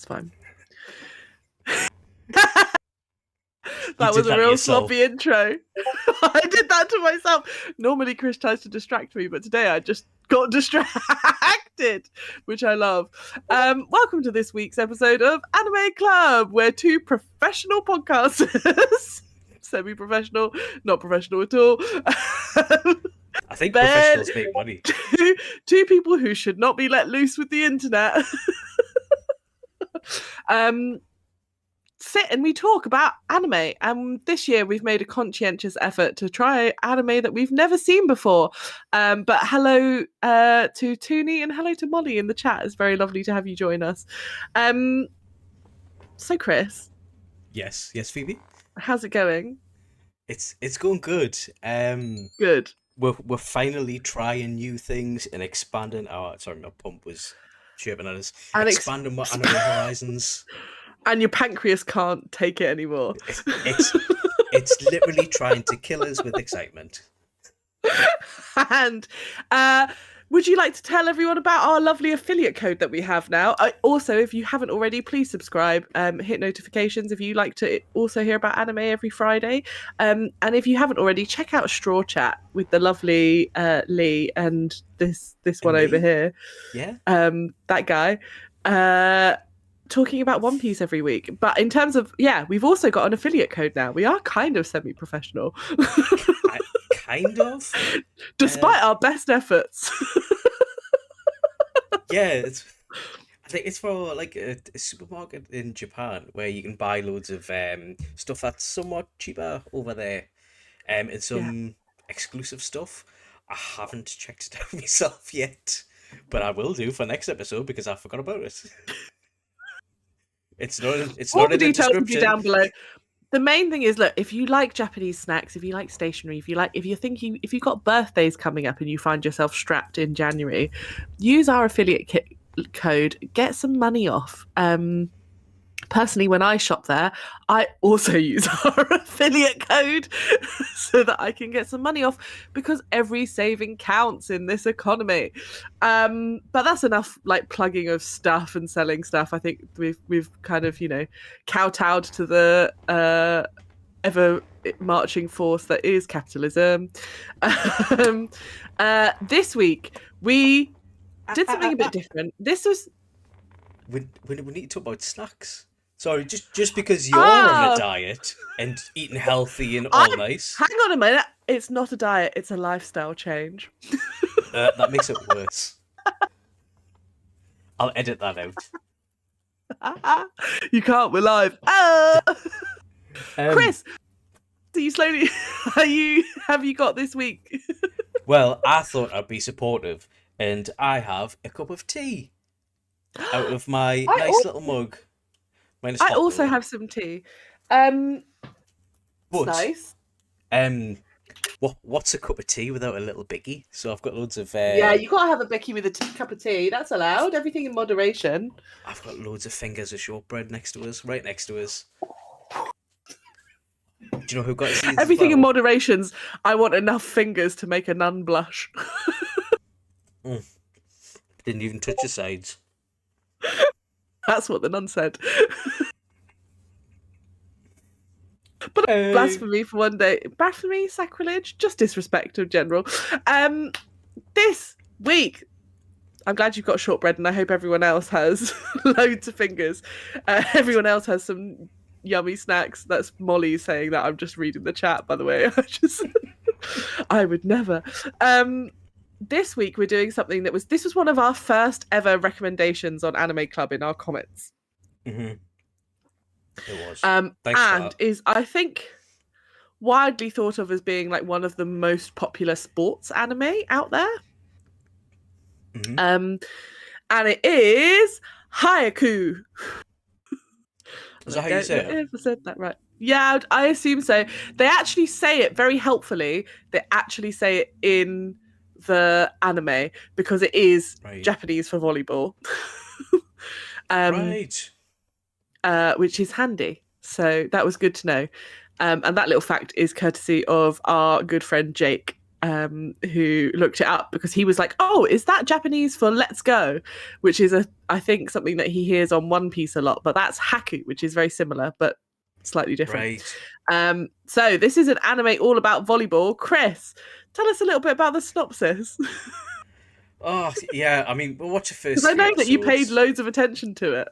That's fine. That was a real sloppy intro. I did that to myself. Normally Chris tries to distract me, but today I just got distracted, which I love. Welcome to this week's episode of Anime Club, where two professional podcasters, semi-professional, not professional at all. I think professionals make money. Two people who should not be let loose with the internet. Sit and we talk about anime, and this year we've made a conscientious effort to try anime that we've never seen before. But hello to Tooney and hello to Molly in the chat. It's very lovely to have you join us. So Chris, yes Phoebe, how's it going? It's going good. Good. We're finally trying new things and expanding our my pump was chirping at us. And expanding our anime horizons. And your pancreas can't take it anymore. It's literally trying to kill us with excitement. And would you like to tell everyone about our lovely affiliate code that we have now? Also, if you haven't already, please subscribe, hit notifications if you like to also hear about anime every Friday. And if you haven't already, check out Straw Chat with the lovely Lee and this one over here. Yeah. That guy. Talking about One Piece every week. But in terms of, we've also got an affiliate code now. We are kind of semi-professional. Kind of? Despite our best efforts. Yeah, I think it's for like a supermarket in Japan where you can buy loads of stuff that's somewhat cheaper over there. And some exclusive stuff. I haven't checked it out myself yet, but I will do for next episode because I forgot about it. It's not in the details will be description. down below. The main thing is, look, if you like Japanese snacks, if you like stationery, if you've got birthdays coming up and you find yourself strapped in January, use our affiliate code, get some money off. Personally, when I shop there, I also use our affiliate code so that I can get some money off because every saving counts in this economy. But that's enough like plugging of stuff and selling stuff. I think we've kind of, kowtowed to the ever marching force that is capitalism. This week we did something a bit different. This was we need to talk about snacks. Sorry, just because you're on a diet and eating healthy and all nice. Hang on a minute. It's not a diet. It's a lifestyle change. That makes it worse. I'll edit that out. You can't. We're live. Chris, do you slowly? Have you got this week? Well, I thought I'd be supportive, and I have a cup of tea out of my little mug. I also have some tea. It's nice. What's a cup of tea without a little bicky? So I've got loads of. Yeah, you can't have a bicky with a cup of tea. That's allowed. Everything in moderation. I've got loads of fingers of shortbread right next to us. Do you know who got these? Everything in moderations. I want enough fingers to make a nun blush. Didn't even touch the sides. That's what the nun said. But blasphemy for one day. Blasphemy, sacrilege, just disrespect in general. This week, I'm glad you've got shortbread, and I hope everyone else has loads of fingers. Everyone else has some yummy snacks. That's Molly saying that. I'm just reading the chat, by the way. I would never. This week we're doing something this was one of our first ever recommendations on Anime Club in our comments. Mm-hmm. It was. And is, I think, widely thought of as being like one of the most popular sports anime out there. Mm-hmm. And it is Haikyu. Is that how you say it? I never said that right. Yeah, I assume so. They actually say it very helpfully. They actually say it in the anime because it is Japanese for volleyball. Right. Which is handy. So that was good to know. And that little fact is courtesy of our good friend Jake. who looked it up because he was like, "Oh, is that Japanese for let's go?" Which is I think something that he hears on One Piece a lot, but that's haku, which is very similar but slightly different. Right. So this is an anime all about volleyball. Kris, tell us a little bit about the synopsis. Oh, yeah. I mean, we'll watch the Because first I three know that you paid episodes. loads of attention to it.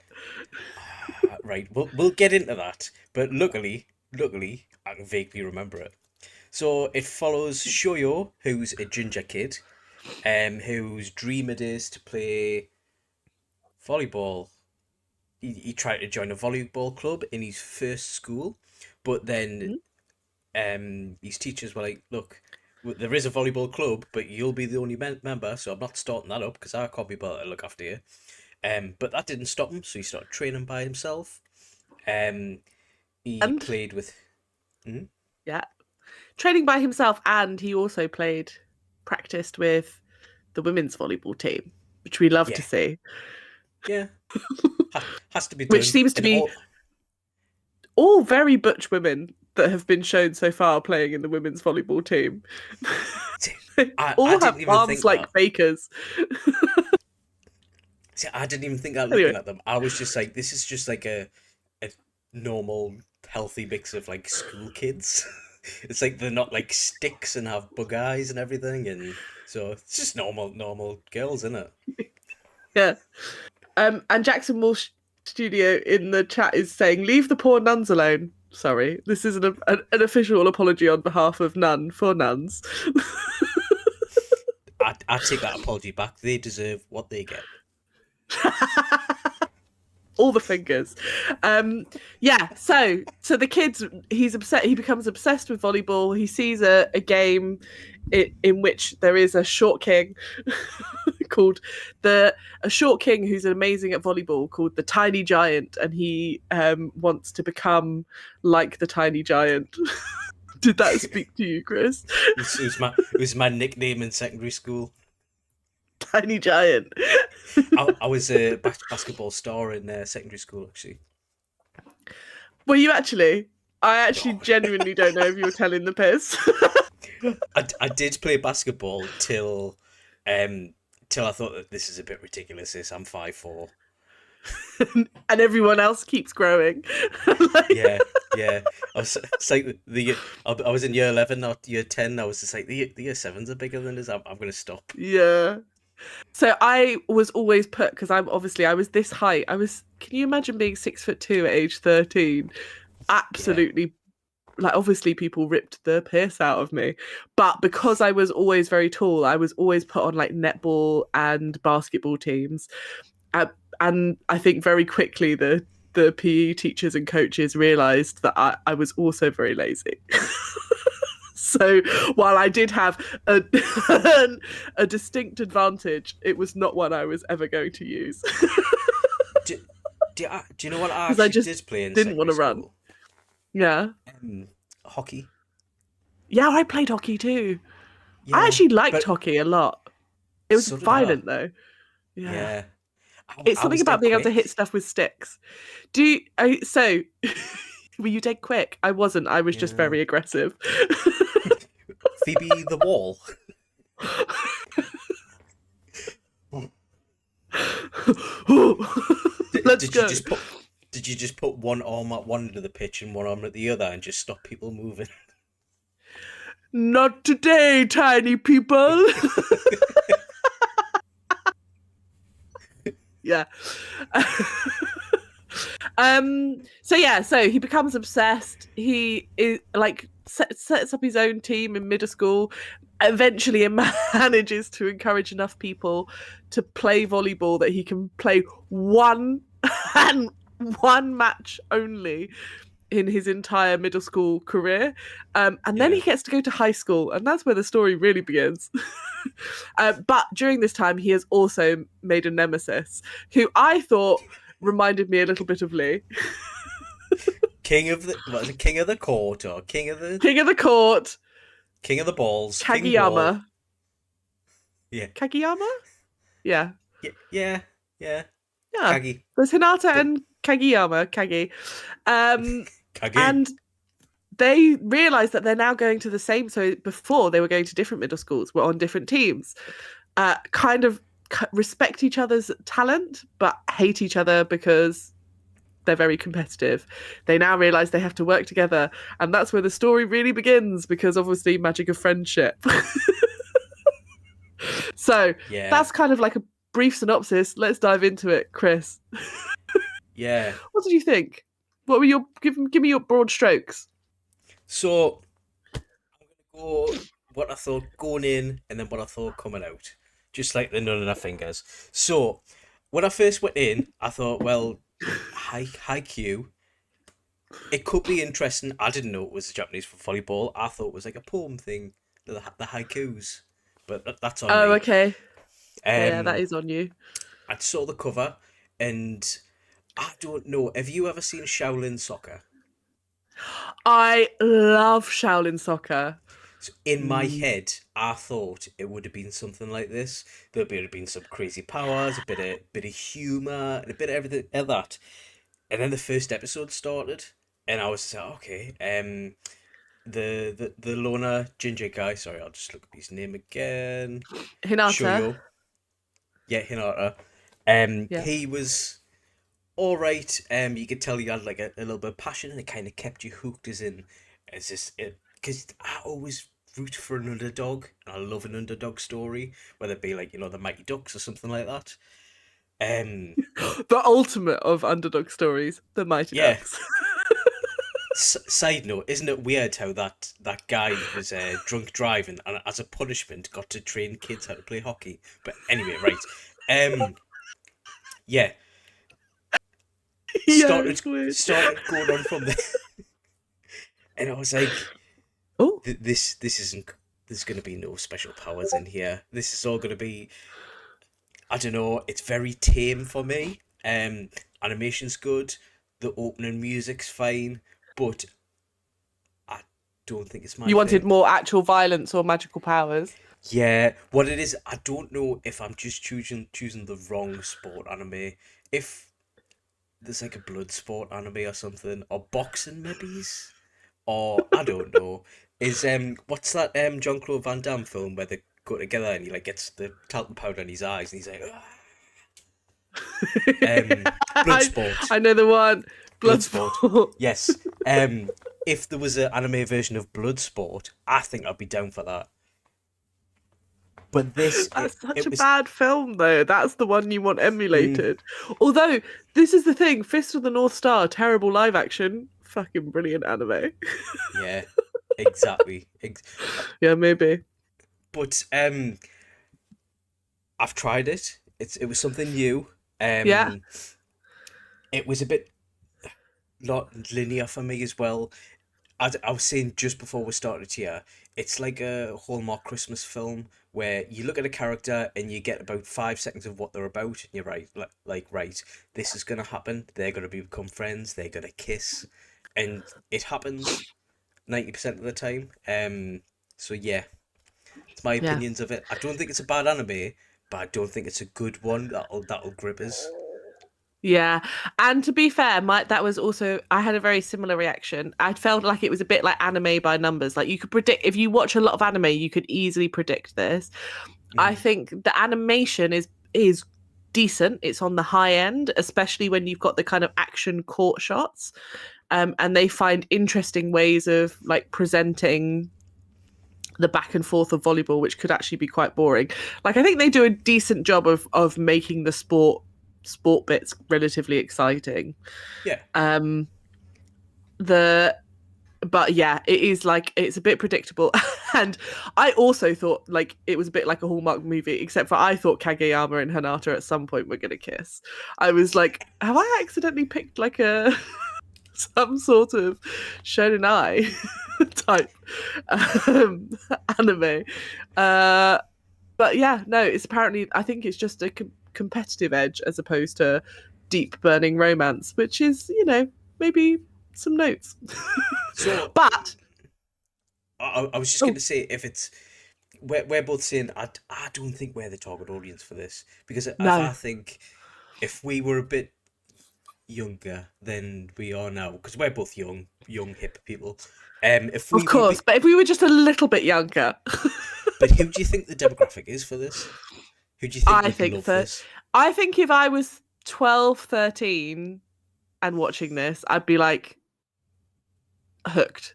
Right. We'll get into that. But luckily, I can vaguely remember it. So it follows Shoyo, who's a ginger kid, whose dream it is to play volleyball. He tried to join a volleyball club in his first school, but then Mhm. his teachers were like, "Look, there is a volleyball club, but you'll be the only member, so I'm not starting that up because I can't be able to look after you." But that didn't stop him, so he started training by himself. Um, he And played with. Hmm? yeah, training by himself, and he also practiced with the women's volleyball team, which we love to Yeah, see. yeah, has to be Which done, seems to and be all very butch women that have been shown so far playing in the women's volleyball team. They I all have didn't even arms think like that. bakers. See, I didn't even think that Anyway, looking at them. I was just like, this is just like a normal, healthy mix of like school kids. It's like they're not like sticks and have bug eyes and everything, and so it's just normal girls, isn't it? yeah. And Jackson Walsh Studio in the chat is saying, "Leave the poor nuns alone." Sorry, this is an official apology on behalf of none for nuns. I take that apology back. They deserve what they get. All the fingers. Yeah, so the kids, he's upset. He becomes obsessed with volleyball. He sees a game in which there is a short king called a short king who's amazing at volleyball called the Tiny Giant, and he wants to become like the Tiny Giant. Did that speak to you, Kris? It was my nickname in secondary school. Tiny Giant. I was a basketball star in secondary school actually. Were you actually? I actually No, genuinely don't know if you were telling the piss. I did play basketball um till I thought that this is a bit ridiculous. I'm 5'4". And everyone else keeps growing. Like, Yeah, yeah. It's like I was in year 11, not year 10. I was just like the year sevens are bigger than this. I'm gonna stop. yeah. So I was always put because I was this height. Can you imagine being 6'2" at age 13? Yeah, Absolutely, like obviously people ripped the piss out of me. But because I was always very tall, I was always put on like netball and basketball teams. Uh, and I think very quickly the PE teachers and coaches realized that I was also very lazy. So while I did have a, a distinct advantage, it was not one I was ever going to use do, do you know what I because I actually just did play in didn't want secondary to run. school? Yeah. Hockey. Yeah, I played hockey too. I Yeah, actually liked but hockey a lot. It was so did I. violent though. Yeah. Yeah, It's I something was about dead being able to hit quick. stuff with sticks. Do you, so were you dead quick? I wasn't. I was just Yeah, very aggressive. Phoebe the Wall. Did, Let's did you go. just put did you just put one arm at one end of the pitch and one arm at the other and just stop people moving? Not today, tiny people. Yeah. So he becomes obsessed. He is like sets up his own team in middle school. Eventually, it manages to encourage enough people to play volleyball that he can play one and one match only in his entire middle school career. And then Yeah. he gets to go to high school, and that's where the story really begins. But during this time, he has also made a nemesis who I thought reminded me a little bit of Lee. King of the what is it? King of the court or King of the court, king of the balls, king ball. Kageyama. Yeah, Kageyama? Yeah. yeah, yeah, yeah. Yeah. Kagi, There's Hinata the and Kageyama, Kagi. Um, Kagi. and they realize that they're now going to the same. So before they were going to different middle schools, were on different teams, kind of respect each other's talent, but hate each other because they're very competitive. They now realize they have to work together, and that's where the story really begins because obviously magic of friendship. So Yeah, that's kind of like a brief synopsis. Let's dive into it, Chris. yeah. What did you think? What were your give me your broad strokes? So go what I thought going in, and then what I thought coming out, just like the nut on our fingers. So when I first went in, I thought, well, Haikyu, it could be interesting. I didn't know it was Japanese for volleyball. I thought it was like a poem thing, the haikus, but that's on Oh, me. okay. Yeah, that Um, is on you. I saw the cover, and I don't know. Have you ever seen Shaolin Soccer? I love Shaolin soccer. So in my Mm. head, I thought it would have been something like this. There would have been some crazy powers, a bit of humor, and a bit of everything of that. And then the first episode started, and I was like, okay, the loner ginger guy. Sorry, I'll just look up his name again. Hinata. Shoyo. Yeah, Hinata. Yeah. He was all right. You could tell he had like a little bit of passion, and it kind of kept you hooked. As in, it's just it because I always root for an underdog, and I love an underdog story, whether it be like the Mighty Ducks or something like that. Um, The ultimate of underdog stories, the Mighty yeah. Ducks. Side note, isn't it weird how that guy was drunk driving and as a punishment got to train kids how to play hockey? But anyway, right. Um, yeah, Yeah, started it's weird. started going on from there, and I was like, Oh, this isn't. There's gonna be no special powers in here. This is all gonna be. I don't know. It's very tame for me. Animation's good. The opening music's fine, but I don't think it's my you wanted thing. more actual violence or magical powers? Yeah, what it is, I don't know if I'm just choosing the wrong sport anime. If there's like a blood sport anime or something, or boxing maybe, or I don't know. Is what's that Jean Claude Van Damme film where they go together and he like gets the talcum powder in his eyes and he's like, "Ah." Blood I, sport, I know the one. Bloodsport. Bloodsport. Yes. Um, if there was an anime version of Bloodsport, I think I'd be down for that. But this, That's such it a was. bad film, though. That's the one you want Mm, emulated. Although, this is the thing Fist of the North Star, terrible live action, fucking brilliant anime. yeah, exactly. Yeah, maybe. But I've tried it. It was something new. Yeah. Um, it was a bit not linear for me as well. I was saying just before we started here, it's like a Hallmark Christmas film where you look at a character and you get about 5 seconds of what they're about, and you're right, like right, this is gonna happen. They're gonna become friends. They're gonna kiss, and it happens 90% of the time. So yeah, it's my Yeah. opinions of it. I don't think it's a bad anime, but I don't think it's a good one that'll grip us. Yeah, and to be fair, my that was also I had a very similar reaction. I felt like it was a bit like anime by numbers. Like you could predict if you watch a lot of anime, you could easily predict this. I Mhm. think the animation is decent. It's on the high end, especially when you've got the kind of action court shots. And they find interesting ways of like presenting the back and forth of volleyball, which could actually be quite boring. Like I think they do a decent job of making the sport bits relatively exciting. Yeah, Um the but yeah, it is like it's a bit predictable. And I also thought like it was a bit like a Hallmark movie, except for I thought Kageyama and Hinata at some point were gonna kiss. I was like, have I accidentally picked like a some sort of Shonen type um, anime? Uh, but yeah, no, it's apparently I think it's just a competitive edge as opposed to deep burning romance, which is maybe some notes. so But I was just going oh to say if it's we're both saying I don't think we're the target audience for this because if no, I think if we were a bit younger than we are now, because we're both young hip people. If Of we were, course, but if we were just a little bit younger, but who do you think the demographic is for this? Who do you think I would think love that this? I think if I was 12, 13 and watching this, I'd be like hooked.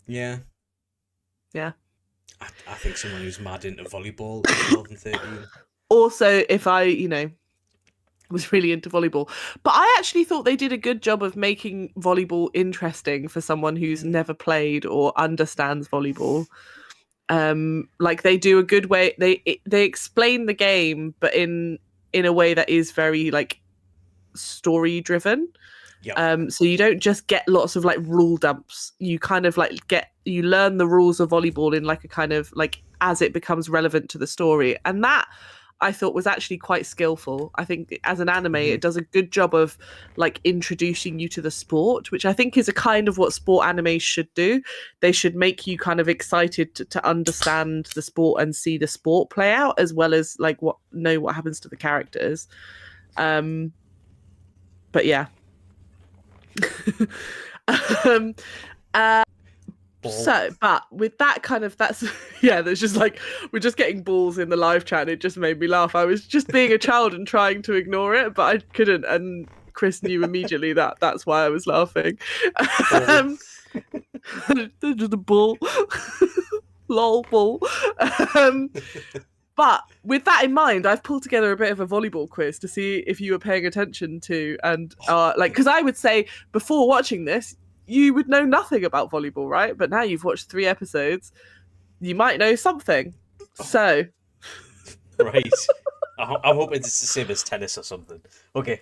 Yeah, Yeah. I think someone who's mad into volleyball at 12 and 13. Also, if I, was really into volleyball. But I actually thought they did a good job of making volleyball interesting for someone who's never played or understands volleyball. Like they do a good way. They explain the game, but in a way that is very like story driven. Yep. So you don't just get lots of like rule dumps. You kind of like you learn the rules of volleyball in like a kind of like as it becomes relevant to the story. And that I thought was actually quite skillful. I think as an anime, Mhm. it does a good job of like introducing you to the sport, which I think is a kind of what sport anime should do. They should make you kind of excited to understand the sport and see the sport play out as well as like what happens to the characters. But yeah. um, Ball. but with that kind of that's yeah, there's just like we're just getting balls in the live chat. And it just made me laugh. I was just being a child and trying to ignore it, but I couldn't. And Kris knew immediately that that's why I was laughing. Ball. um, just a ball, lol ball. Um, but with that in mind, I've pulled together a bit of a volleyball quiz to see if you were paying attention to and like because I would say before watching this you would know nothing about volleyball, right? But now you've watched 3 episodes, you might know something. So, Right. I'm hoping it's the same as tennis or something. Okay.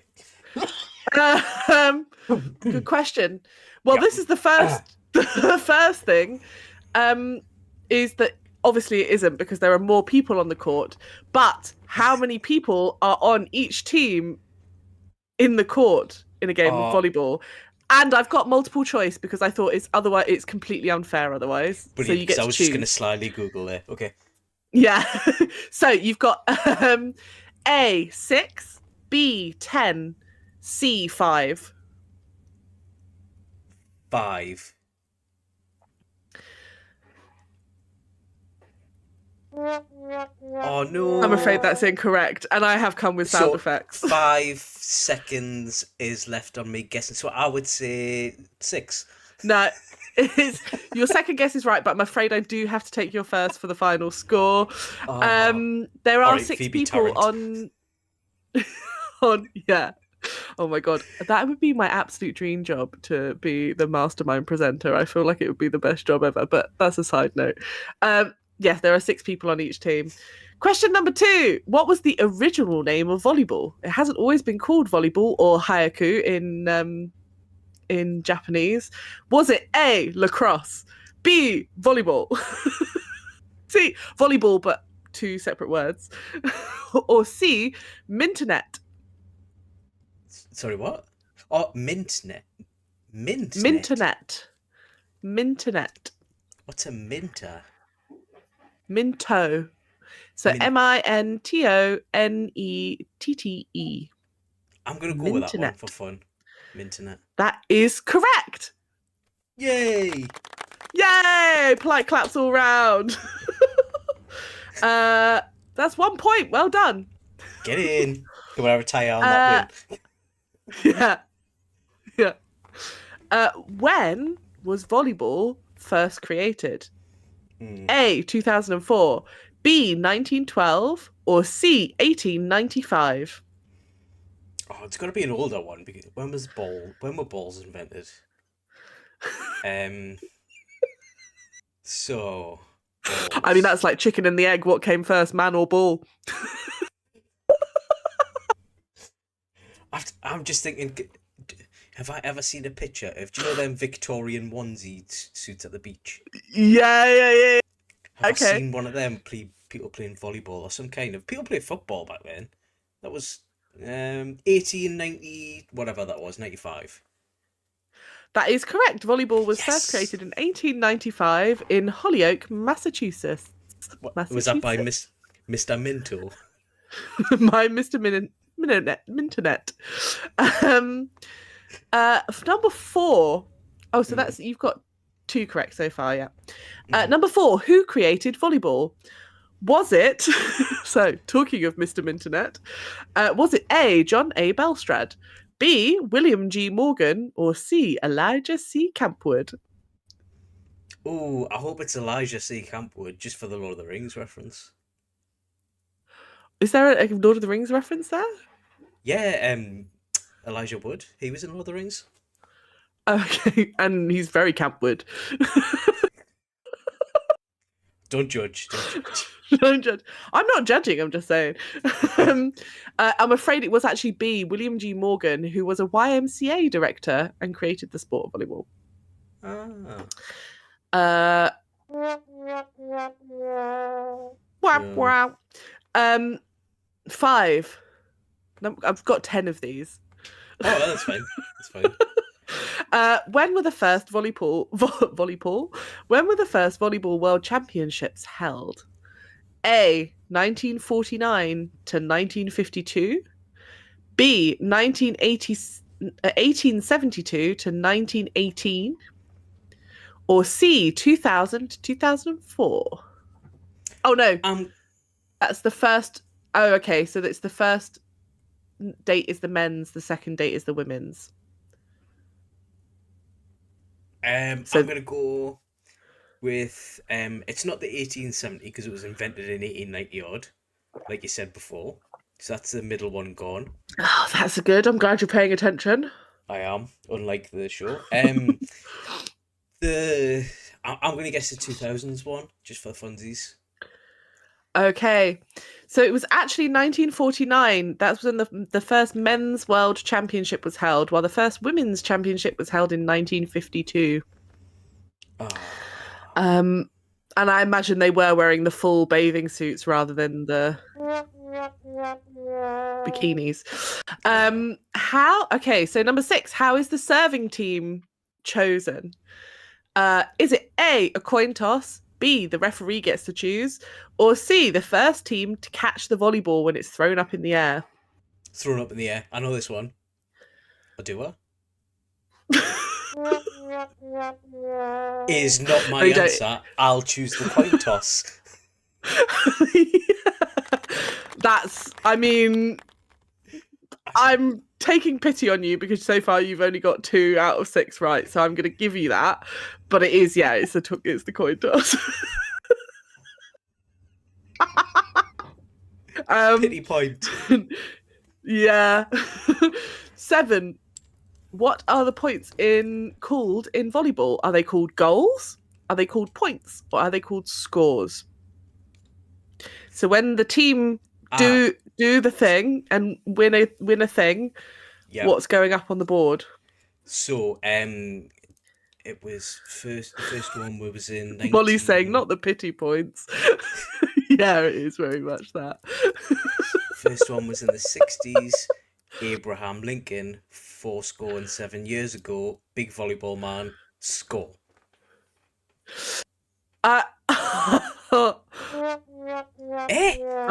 good question. Well, Yeah. this is the first. The first thing is that obviously it isn't because there are more people on the court. But how many people are on each team in the court in a game of volleyball? And I've got multiple choice because I thought it's completely unfair otherwise. Brilliant. So you get I to was choose. just going to slyly Google there. Okay. Yeah. So you've got A 6, B 10, C 5. 5. Oh no. I'm afraid that's incorrect, and I have come with sound So effects. 5 seconds is left on me guessing. So I would say 6. No, your second guess is right, but I'm afraid I do have to take your first for the final score. There are Alright, 6 Phoebe people Tarrant. on yeah. Oh my god, that would be my absolute dream job to be the mastermind presenter. I feel like it would be the best job ever, but that's a side note. Yes, there are 6 people on each team. Question number 2. What was the original name of volleyball? It hasn't always been called volleyball or Haikyu in Japanese. Was it A, lacrosse, B, volleyball, C, volleyball but 2 separate words, or C, minternet? Sorry, what? Oh, Mintnet. Mintnet? Minternet. What's a minter? Minto. So Mintonettete. I'm going to go with that one for fun. Minternet. That is correct. Yay! Yay! Polite claps all round. That's 1 point. Well done. Get in. Can I retire on that win? Yeah. Yeah. When was volleyball first created? A, 2004, B, 1912, or C, 1895? Oh, it's got to be an older one because when were balls invented? So balls. I mean, that's like chicken and the egg. What came first, man or ball? I'm just thinking, have I ever seen a picture of, do you know them Victorian onesie suits at the beach? Yeah. Have Okay. I seen one of them people playing volleyball or some kind of, people played football back then. That was 1890, whatever that was, 95. That is correct. Volleyball was Yes! first created in 1895 in Holyoke, Massachusetts. Was that by Mr. Minto? My Mr. Minternet. Um, Number 4. Oh, so that's you've got 2 correct so far, yeah. Number 4. Who created volleyball? Was it so? Talking of Mr. Minternet, was it A. John A. Belstrad, B. William G. Morgan, or C. Elijah C. Campwood? Oh, I hope it's Elijah C. Campwood, just for the Lord of the Rings reference. Is there a Lord of the Rings reference there? Yeah, Elijah Wood. He was in Lord of the Rings. Okay, and he's very Campwood. Don't judge. Don't judge. Don't judge. I'm not judging. I'm just saying. I'm afraid it was actually B. William G. Morgan, who was a YMCA director and created the sport of volleyball. Ah. Wow. 5. I've got 10 of these. Oh, that's fine. That's fine. When were the first volleyball? When were the first volleyball world championships held? A. 1949 to 1952. B. 1872 to 1918. Or C. 2000 to 2004. Oh no, that's the first. Oh, okay. So that's the first date is the men's. The second date is the women's. I'm gonna go with it's not the 1870 because it was invented in 1890 odd, like you said before. So that's the middle one gone. Oh, that's good. I'm glad you're paying attention. I am, unlike the show. I'm gonna guess the 2000s one just for funsies. Okay, so it was actually 1949. That's when the first men's world championship was held, while the first women's championship was held in 1952. Oh. And I imagine they were wearing the full bathing suits rather than the bikinis. Okay, so number 6, how is the serving team chosen? Is it A, a coin toss, B, the referee gets to choose, or C, the first team to catch the volleyball when it's thrown up in the air? Thrown up in the air. I know this one. Or do I? Is not my answer. I'll choose the coin toss. I'm taking pity on you because so far you've only got 2 out of 6 right, so I'm going to give you that. But it is, yeah, it's the coin toss. Pity point. Yeah. 7. What are the points called in volleyball? Are they called goals? Are they called points? Or are they called scores? So when the team do the thing and win a thing, yep. What's going up on the board? So it was the first one was in 19... Molly's saying not the pity points. Yeah, it is very much that. First one was in the 60s. Abraham Lincoln, 7 years ago. Big volleyball man, score. I'm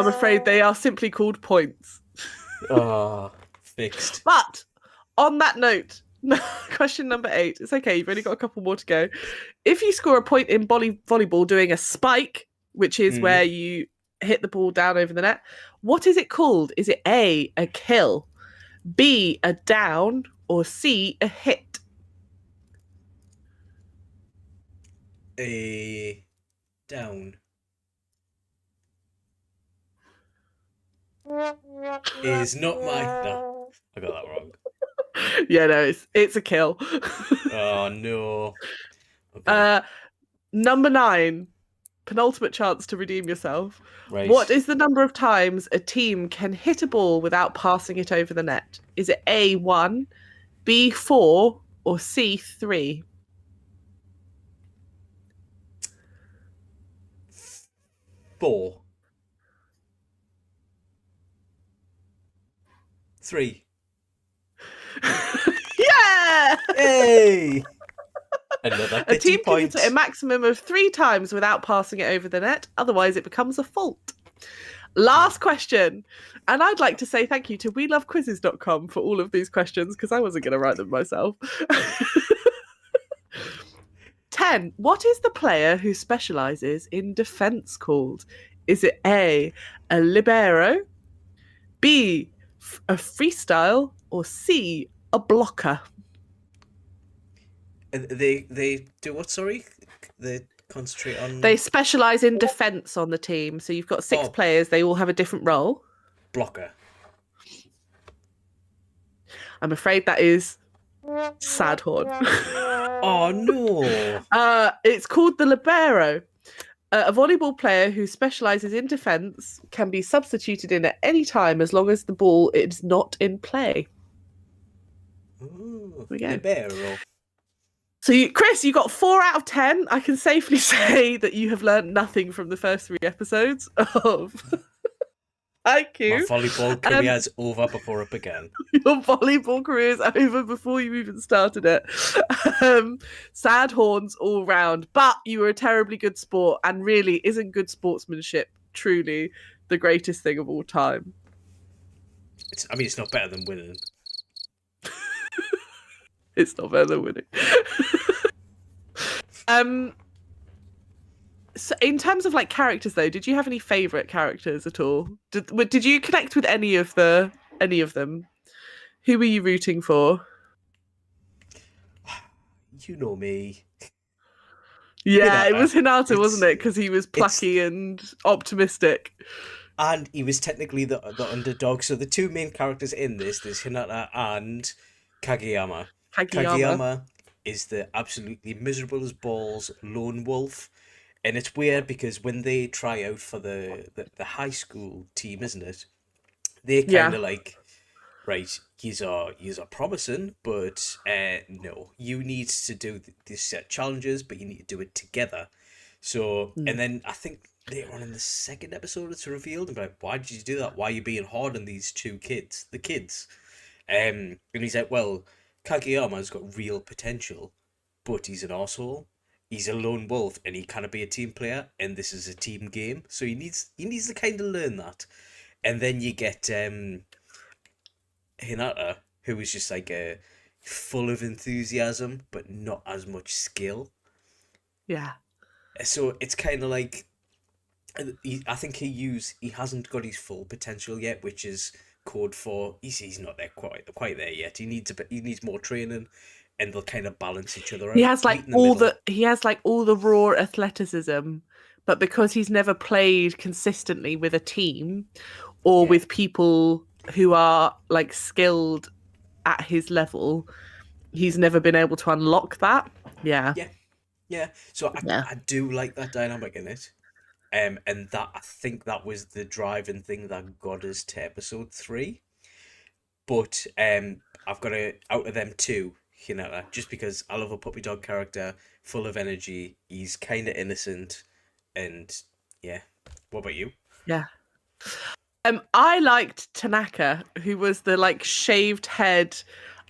afraid they are simply called points. Oh, fixed. But on that note, question number 8. It's okay, you've only got a couple more to go. If you score a point in volleyball doing a spike, which is where you hit the ball down over the net, what is it called? Is it A, a kill, B, a down, or C, a hit? A down. Is not my... No, I got that wrong. Yeah, no, it's a kill. Oh, no. Okay. Number 9. Penultimate chance to redeem yourself. Right. What is the number of times a team can hit a ball without passing it over the net? Is it A, 1, B, 4, or C, 3? 4. 3. Yeah! Hey! Another a team point. can hit it a maximum of 3 times without passing it over the net. Otherwise, it becomes a fault. Last question. And I'd like to say thank you to welovequizzes.com for all of these questions because I wasn't going to write them myself. 10. What is the player who specialises in defence called? Is it A, a libero, B, a freestyle, or C, a blocker? They do what? Sorry, they concentrate on They specialise in defence on the team. So you've got 6 players. They all have a different role. blocker. I'm afraid that is Sadhorn. Oh no! It's called the libero. A volleyball player who specialises in defence can be substituted in at any time as long as the ball is not in play. Ooh, we go. Libero. So, Chris, you got 4 out of 10. I can safely say that you have learned nothing from the first 3 episodes of Haikyu. My volleyball career is over before it began. Your volleyball career is over before you even started it. Sad horns all round, but you were a terribly good sport, and really isn't good sportsmanship truly the greatest thing of all time? It's not better than winning. It's not better than winning. So in terms of like characters though, did you have any favourite characters at all? Did you connect with any of them? Who were you rooting for? You know me. Yeah, Hinata. It was Hinata, wasn't it? Because he was plucky and optimistic. And he was technically the underdog. So the 2 main characters in this, there's Hinata and Kageyama. Kageyama is the absolutely miserable as balls lone wolf. And it's weird because when they try out for the high school team, isn't it? They're kind of like, right, yous are promising, but no, you need to do these set challenges, but you need to do it together. So, and then I think later on in the 2nd episode, it's revealed about why did you do that? Why are you being hard on these 2 kids, the kids? And he's like, well, Kageyama's got real potential, but he's an arsehole. He's a lone wolf, and he can't be a team player, and this is a team game, so he needs to kind of learn that. And then you get Hinata, who is just like full of enthusiasm, but not as much skill. Yeah. So it's kind of like, I think he hasn't got his full potential yet, which is code for he's not there quite there yet. He needs more training, and they'll kind of balance each other out. He has like all the raw athleticism, but because he's never played consistently with a team or with people who are like skilled at his level, he's never been able to unlock that. Yeah. So I do like that dynamic in it. And that, I think that was the driving thing that got us to episode 3. But I've got to, out of them 2, Hinata, just because I love a puppy dog character, full of energy. He's kind of innocent, and yeah. What about you? Yeah. I liked Tanaka, who was the like shaved head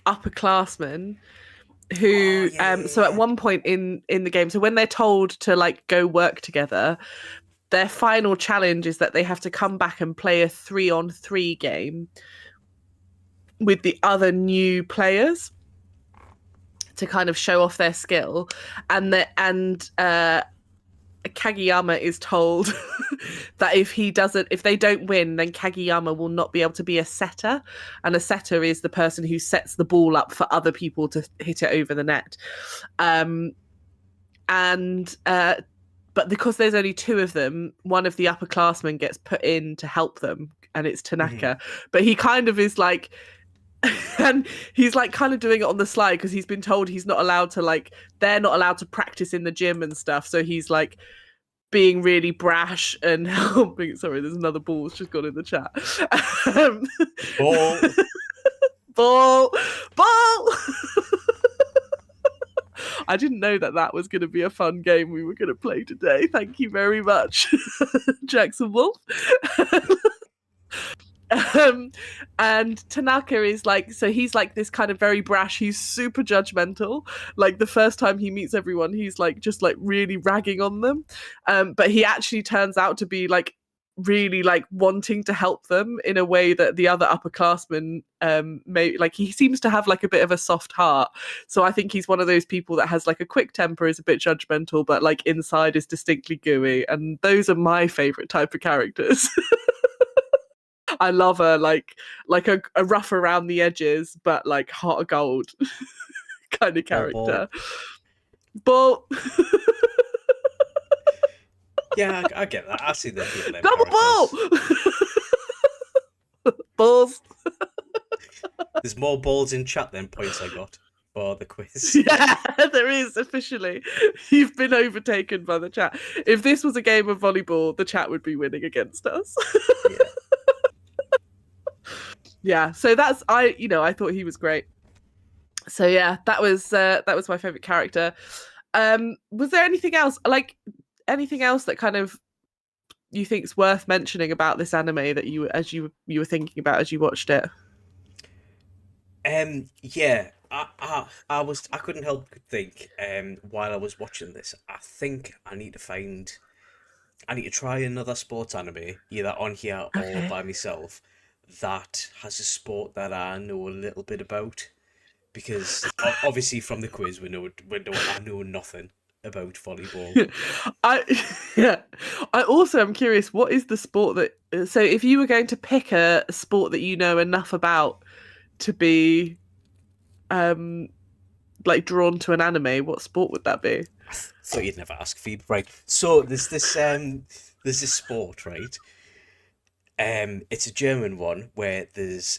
upperclassman who so at one point in the game, so when they're told to like go work together, their final challenge is that they have to come back and play a 3-on-3 game with the other new players to kind of show off their skill, and Kageyama is told that if they don't win, then Kageyama will not be able to be a setter, and a setter is the person who sets the ball up for other people to hit it over the net. But because there's only 2 of them, one of the upperclassmen gets put in to help them, and it's Tanaka. But he kind of is like, and he's like kind of doing it on the slide because he's been told he's not allowed to, like, they're not allowed to practice in the gym and stuff. So he's like being really brash and helping. Sorry, there's another ball that's just gone in the chat. Ball. I didn't know that was going to be a fun game we were going to play today. Thank you very much, Jackson Wolf. And Tanaka is like, so he's like this kind of very brash, he's super judgmental. Like the first time he meets everyone, he's like just like really ragging on them. But he actually turns out to be like really like wanting to help them in a way that the other upperclassmen may like. He seems to have like a bit of a soft heart, so I think he's one of those people that has like a quick temper, is a bit judgmental, but like inside is distinctly gooey, and those are my favorite type of characters. I love her like a rough around the edges but like heart of gold kind of character. But yeah, I get that. I see the appeal of them double characters. ball balls. There's more balls in chat than points I got for the quiz. Yeah, there is officially. You've been overtaken by the chat. If this was a game of volleyball, the chat would be winning against us. Yeah. Yeah, so that's I thought he was great. So yeah, that was my favorite character. Was there anything else that kind of you think's worth mentioning about this anime that you were thinking about as you watched it? Yeah, I couldn't help but think while I was watching this, I think I need to try another sports anime, either on here or by myself, that has a sport that I know a little bit about, because obviously from the quiz I know nothing about volleyball. I also am curious, what is the sport that, so if you were going to pick a sport that you know enough about to be like drawn to an anime, what sport would that be? I thought you'd never ask, Phoebe. Right, so there's this sport, right? It's a German one where there's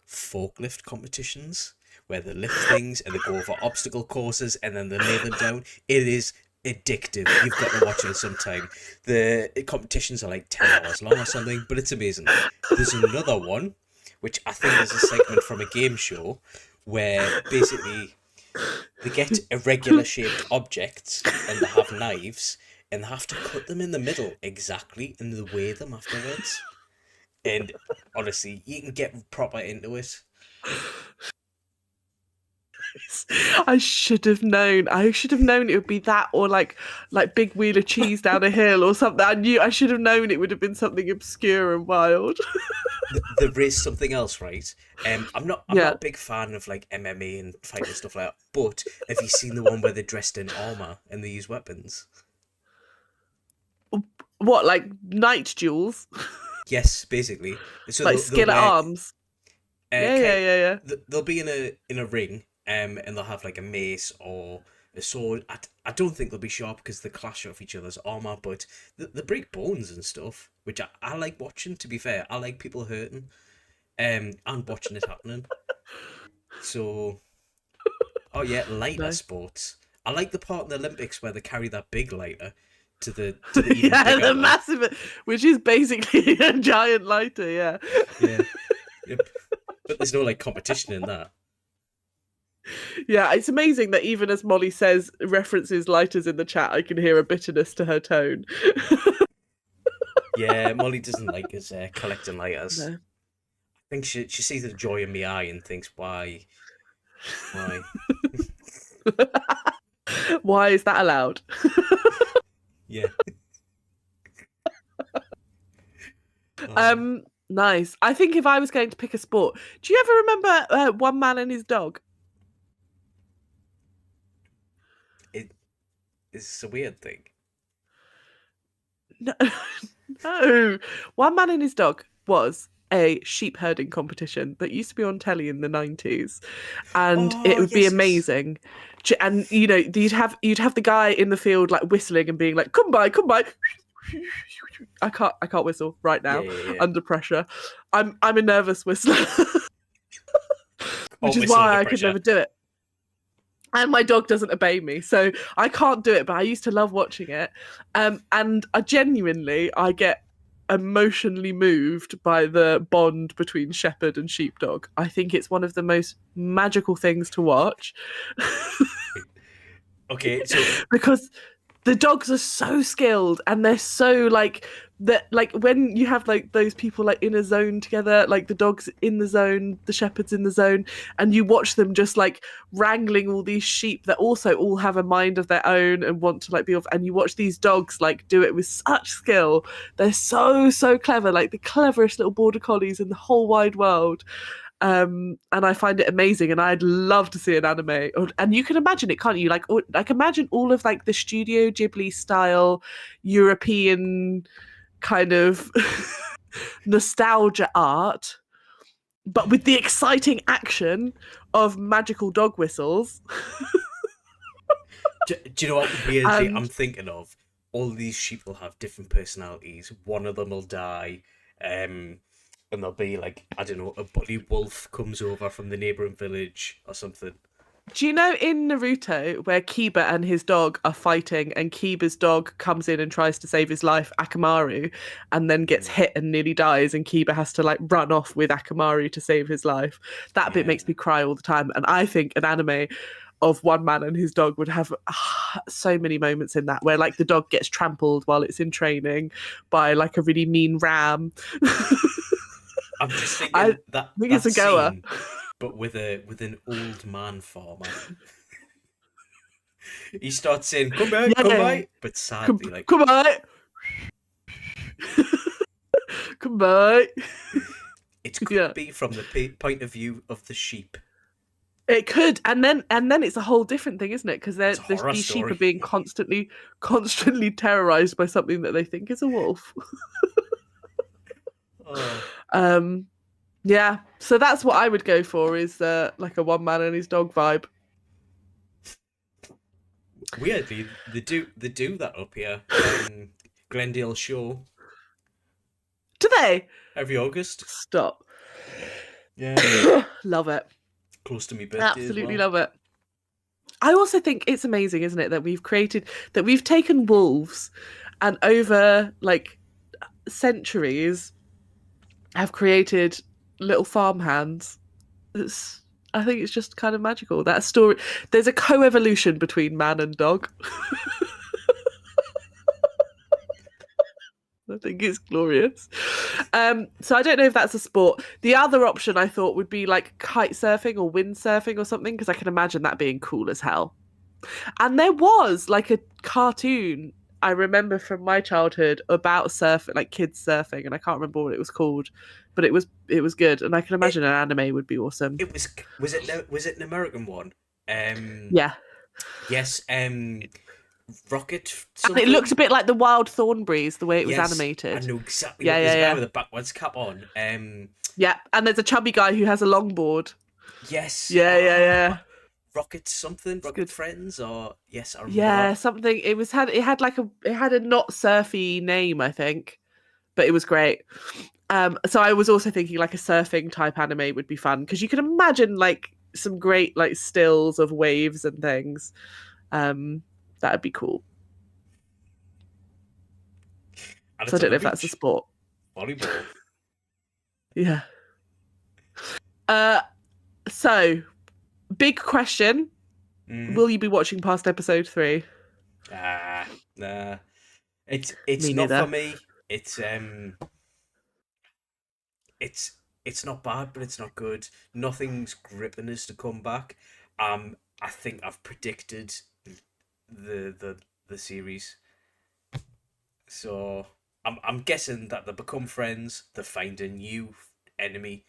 forklift competitions where they lift things and they go over obstacle courses and then they lay them down. It is addictive. You've got to watch it sometime. The competitions are like 10 hours long or something, but it's amazing. There's another one, which I think is a segment from a game show, where basically they get irregular shaped objects and they have knives and they have to cut them in the middle exactly and they weigh them afterwards. And honestly, you can get proper into it. I should have known it would be that, or like big wheel of cheese down a hill or something. I should have known it would have been something obscure and wild. There is something else, right? I'm not a big fan of like MMA and fighting stuff like that, but have you seen the one where they're dressed in armor and they use weapons? What, like night duels? Yes, basically. So like skill at arms. Yeah. They'll be in a ring, and they'll have like a mace or a sword. I don't think they'll be sharp because they clash off each other's armor, but they break bones and stuff, which I like watching. To be fair, I like people hurting, and watching it happening. So, oh yeah, lighter sports. I like the part in the Olympics where they carry that big lighter to the even bigger one. Massive, which is basically a giant lighter. Yeah. Yep. But there's no like competition in that. Yeah, it's amazing that even as Molly references lighters in the chat, I can hear a bitterness to her tone. Yeah, Molly doesn't like us collecting lighters. No. I think she sees the joy in my eye and thinks, why? Why is that allowed? Yeah. Nice. I think if I was going to pick a sport, do you ever remember One Man and His Dog? It's a weird thing. No. One Man and His Dog was a sheep herding competition that used to be on telly in the 90s, and it would be amazing. And you'd have the guy in the field like whistling and being like, come by. I can't whistle right now under pressure. I'm a nervous whistler. Which is why I could never do it. And my dog doesn't obey me, so I can't do it, but I used to love watching it. And I get emotionally moved by the bond between shepherd and sheepdog. I think it's one of the most magical things to watch. Okay, so because the dogs are so skilled, and they're so like that. Like when you have like those people like in a zone together, like the dogs in the zone, the shepherds in the zone, and you watch them just like wrangling all these sheep that also all have a mind of their own and want to like be off. And you watch these dogs like do it with such skill. They're so clever, like the cleverest little border collies in the whole wide world. And I find it amazing, and I'd love to see an anime. And you can imagine it, can't you? Like imagine all of like the Studio Ghibli style European kind of nostalgia art, but with the exciting action of magical dog whistles. Do you know what weirdly And I'm thinking of? All these sheep will have different personalities. One of them will die, and there'll be like, I don't know, a bully wolf comes over from the neighbouring village or something. do you know in Naruto where Kiba and his dog are fighting, and Kiba's dog comes in and tries to save his life, Akamaru, and then gets Mm. hit and nearly dies, and Kiba has to like run off with Akamaru to save his life? That bit Yeah. makes me cry all the time. And I think an anime of one man and his dog would have so many moments in that where like the dog gets trampled while it's in training by like a really mean ram. I'm just thinking I that think that it's a goer. scene, but with an old man farmer. He starts saying, come Yeah. back," but Come, sadly, like come on. Come on. it could Yeah. be from the point of view of the sheep. It could, and then it's a whole different thing, isn't it? Because It's a horror these sheep are story. being constantly terrorized by something that they think is a wolf. Oh, Yeah, so that's what I would go for, is like a one man and his dog vibe. weirdly, they do that up here. Glendale Show Do they? every August. Stop. Yeah, Love it. close to my birthday Absolutely as well. love it. I also think it's amazing, isn't it, that we've taken wolves and over like centuries have created little farmhands. I think it's just kind of magical. That story, there's a co-evolution between man and dog. I think it's glorious. So I don't know if that's a sport. The other option I thought would be like kite surfing or windsurfing or something, because I can imagine that being cool as hell. And there was like a cartoon I remember from my childhood about surfing, like kids surfing, and I can't remember what it was called, but it was good, and I can It imagine an anime would be awesome. it was it an American one? Yeah, Yes. Rocket and it looked something. a bit like the Wild Thornberrys the way it was Yes, I animated. know exactly Yeah, what. There's yeah, a guy yeah, with a backwards cap on. yeah. And there's a chubby guy who has a longboard. Yes. Yeah, yeah, yeah. Rocket something. It's Rocket good. Friends. Or yes, I remember Yeah, that. something. It had a not surfy name, I think, but it was great. So I was also thinking like a surfing type anime would be fun, because you can imagine like some great like stills of waves and things. That'd be cool. And So I it's on don't know the if that's a beach. sport. Volleyball. Yeah. Uh, so big question: Mm. will you be watching past episode 3? Nah. It's Me not for neither. me. It's it's not bad, but it's not good. Nothing's gripping us to come back. I think I've predicted the series. So I'm guessing that they become friends, they find a new enemy,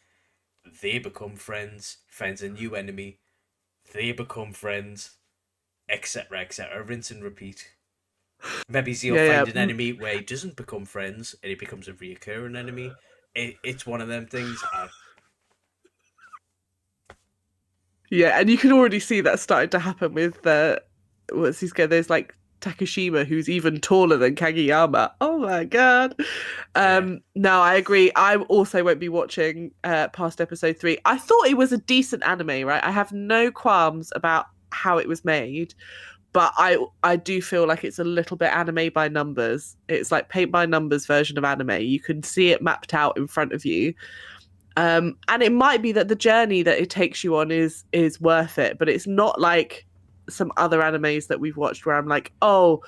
they become friends, finds a new enemy, they become friends, etc. etc. Rinse and repeat. Maybe Zio Yeah, yeah. find an enemy where he doesn't become friends and he becomes a reoccurring enemy. It's one of them things. Yeah, and you can already see that starting to happen with what's his guy? There's like Takashima, who's even taller than Kageyama. Oh my god. Yeah. No, I agree. I also won't be watching past episode 3. I thought it was a decent anime, right? I have no qualms about how it was made, but I do feel like it's a little bit anime by numbers. It's like paint by numbers version of anime. You can see it mapped out in front of you. And it might be that the journey that it takes you on is worth it, but it's not like some other animes that we've watched where I'm like, oh,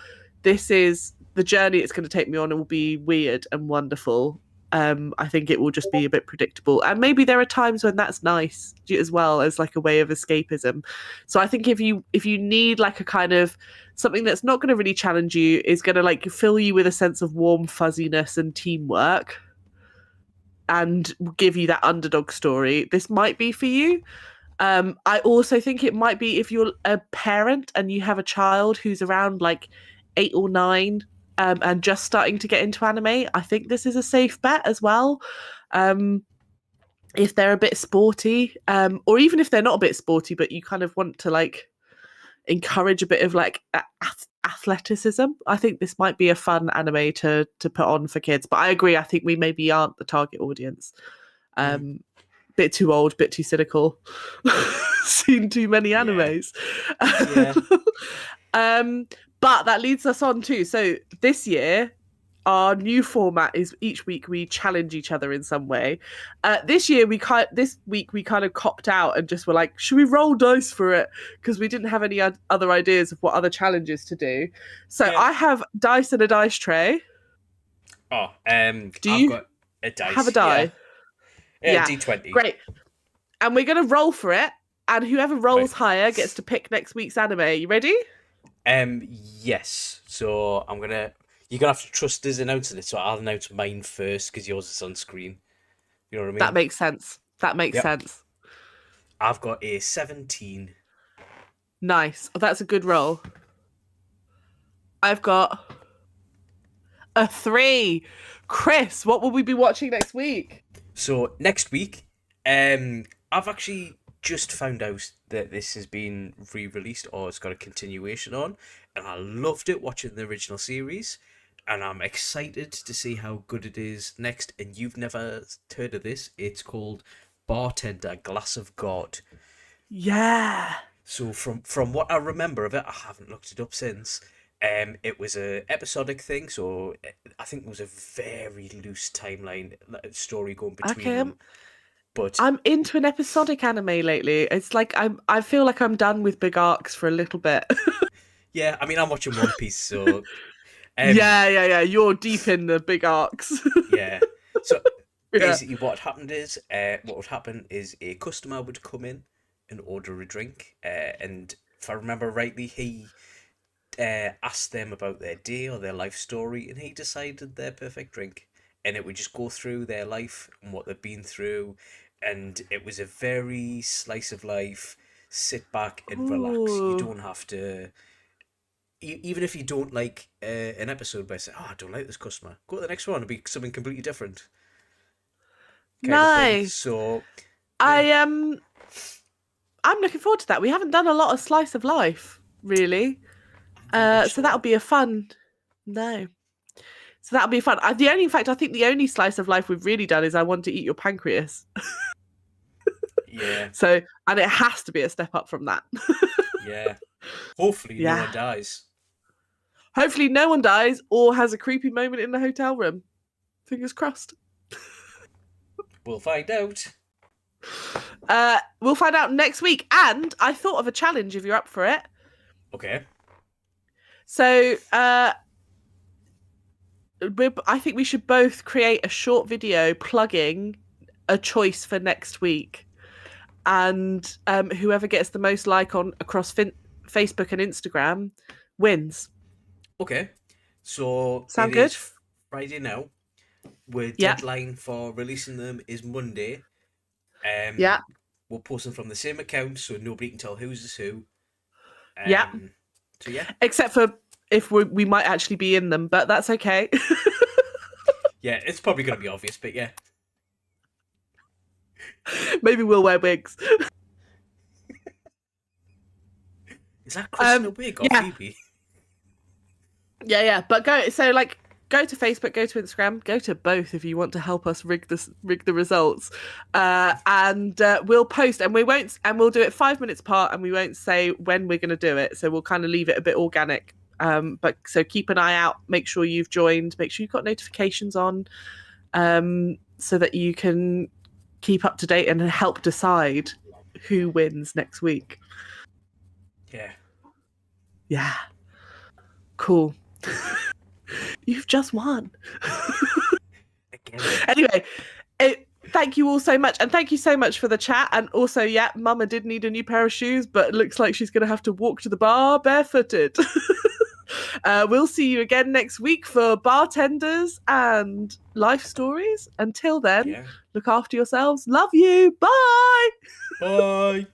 this is the journey it's going to take me on. It will be weird and wonderful. I think it will just be a bit predictable, and maybe there are times when that's nice as well as like a way of escapism. So I think if you need like a kind of something that's not going to really challenge you, is going to like fill you with a sense of warm fuzziness and teamwork, and give you that underdog story, this might be for you. I also think it might be if you're a parent and you have a child who's around like 8 or 9, and just starting to get into anime. I think this is a safe bet as well. If they're a bit sporty, or even if they're not a bit sporty, but you kind of want to like encourage a bit of like athleticism, I think this might be a fun anime to put on for kids. But I agree, I think we maybe aren't the target audience. Bit too old, bit too cynical. Seen too many animes. Yeah. But that leads us on to, so this year our new format is each week we challenge each other in some way. This week we kind of copped out and just were like, should we roll dice for it? Because we didn't have any other ideas of what other challenges to do. So Yeah. I have dice and a dice tray. Oh, Do I've you got a dice. have a die? Yeah, D20. Great. And we're going to roll for it. And whoever rolls higher gets to pick next week's anime. You ready? Yes. So you're gonna have to trust us announcing it. So I'll announce mine first because yours is on screen. You know what I mean? That makes sense. Sense. I've got a 17. Nice. Oh, that's a good roll. I've got a 3. Kris, what will we be watching next week? So next week, I've actually just found out that this has been re-released or it's got a continuation on, and I loved it watching the original series, and I'm excited to see how good it is next. And you've never heard of this? It's called Bartender Glass of God. Yeah. So from what I remember of it, I haven't looked it up since. It was a episodic thing, so I think it was a very loose timeline story going between them. But I'm into an episodic anime lately. It's like I feel like I'm done with big arcs for a little bit. yeah, I mean, I'm watching One Piece, so yeah. You're deep in the big arcs. yeah. So basically, what would happen is a customer would come in and order a drink, and if I remember rightly, he asked them about their day or their life story, and he decided their perfect drink, and it would just go through their life and what they've been through, and it was a very slice of life. Sit back and relax. You don't have to. Even if you don't like an episode, by saying, "Oh, I don't like this customer," go to the next one. It'll be something completely different. Nice. So, yeah. I'm looking forward to that. We haven't done a lot of slice of life, really. So that'll be a fun. No. So that'll be fun. I think the only slice of life we've really done is I Want to Eat Your Pancreas. Yeah. So, and it has to be a step up from that. Yeah. Hopefully no one dies. Hopefully no one dies or has a creepy moment in the hotel room. Fingers crossed. We'll find out. We'll find out next week. And I thought of a challenge if you're up for it. Okay. So, I think we should both create a short video plugging a choice for next week. And whoever gets the most like across Facebook and Instagram wins. Okay. So sound good? Friday now. Deadline for releasing them is Monday. We'll post them from the same account so nobody can tell whose is who. So yeah. Except for if we might actually be in them, but that's okay. Yeah, it's probably going to be obvious, but yeah. Maybe we'll wear wigs. Is that Kris in a wig or Phoebe? Yeah. But go to Facebook, go to Instagram, go to both if you want to help us rig the results. And we'll post, and we'll do it 5 minutes apart, and we won't say when we're going to do it. So we'll kind of leave it a bit organic. But so keep an eye out. Make sure you've joined. Make sure you've got notifications on, so that you can keep up to date and help decide who wins next week. Yeah. Yeah. Cool. You've just won. Again. Anyway, thank you all so much. And thank you so much for the chat. And also, yeah, Mama did need a new pair of shoes, but it looks like she's going to have to walk to the bar barefooted. We'll see you again next week for bartenders and life stories. Until then, look after yourselves. Love you. Bye. Bye.